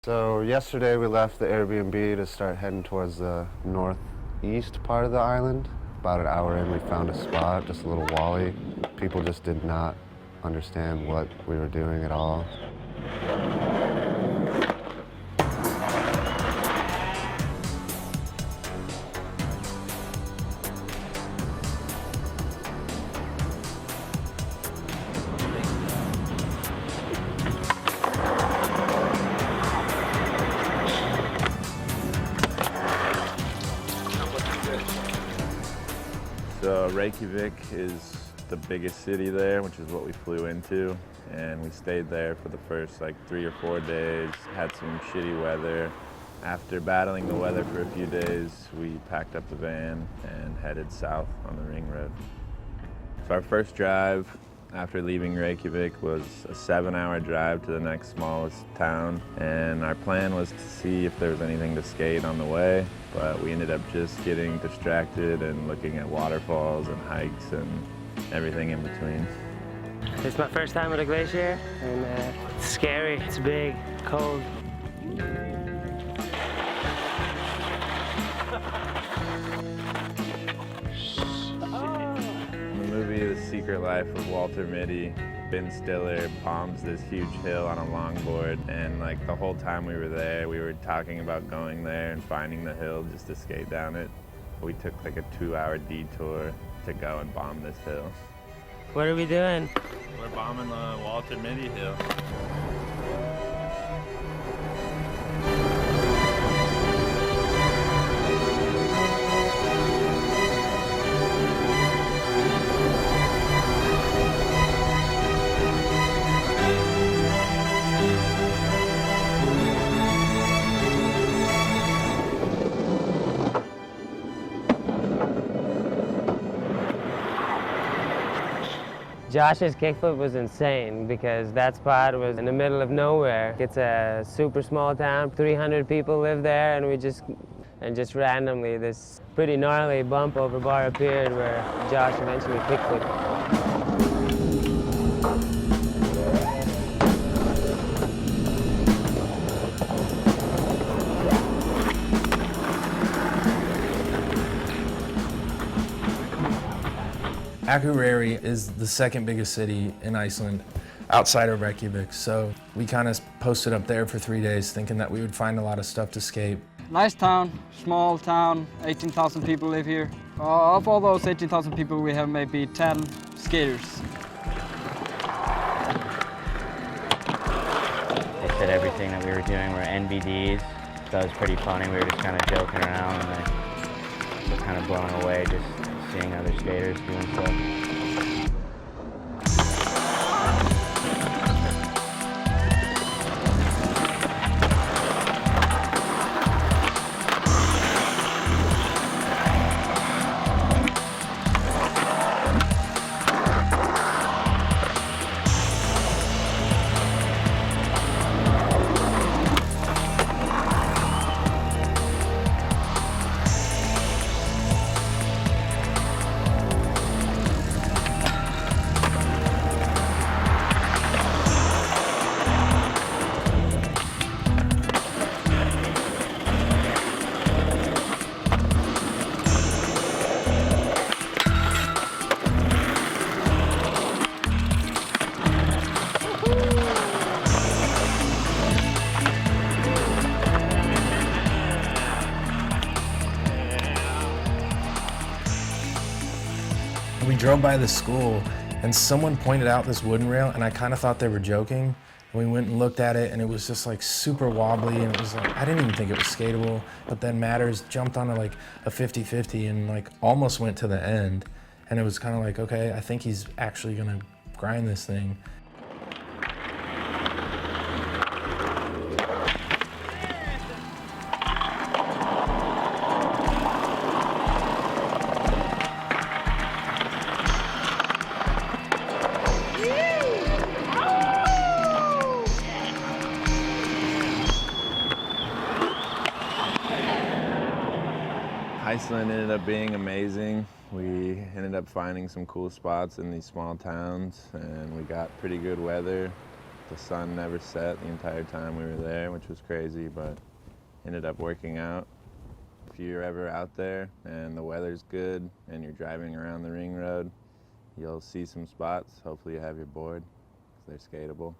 So yesterday we left the Airbnb to start heading towards the northeast part of the island. About an hour in, we found a spot, just a little wally. People just did not understand what we were doing at all. So Reykjavik is the biggest city there, which is what we flew into. And we stayed there for the first like 3 or 4 days, had some shitty weather. After battling the weather for a few days, we packed up the van and headed south on the ring road. So our first drive after leaving Reykjavik was a 7-hour drive to the next smallest town. And our plan was to see if there was anything to skate on the way, but we ended up just getting distracted and looking at waterfalls and hikes and everything in between. It's my first time at a glacier, and it's scary. It's big, cold. In the movie The Secret Life of Walter Mitty, Ben Stiller bombs this huge hill on a longboard, and like the whole time we were there, we were talking about going there and finding the hill just to skate down it. We took like a 2-hour detour to go and bomb this hill. What are we doing? We're bombing the Walter Mitty hill. Josh's kickflip was insane because that spot was in the middle of nowhere. It's a super small town, 300 people live there, and just randomly this pretty gnarly bump over bar appeared where Josh eventually kickflipped. AKUREYRI is the second biggest city in Iceland outside of Reykjavik, so we kind of posted up there for 3 days thinking that we would find a lot of stuff to skate. Nice town, small town, 18,000 people live here. Of all those 18,000 people, we have maybe 10 skaters. They said everything that we were doing were NBDs, so it was pretty funny. We were just kind of joking around and they were kind of blown away just seeing other skaters doing stuff. We drove by the school and someone pointed out this wooden rail and I kind of thought they were joking. And we went and looked at it and it was just like super wobbly and it was like, I didn't even think it was skatable. But then Madars jumped onto like a 50-50 and like almost went to the end. And it was kind of like, okay, I think he's actually gonna grind this thing. Iceland ended up being amazing. We ended up finding some cool spots in these small towns and we got pretty good weather. The sun never set the entire time we were there, which was crazy, but ended up working out. If you're ever out there and the weather's good and you're driving around the ring road, you'll see some spots. Hopefully you have your board, because they're skatable.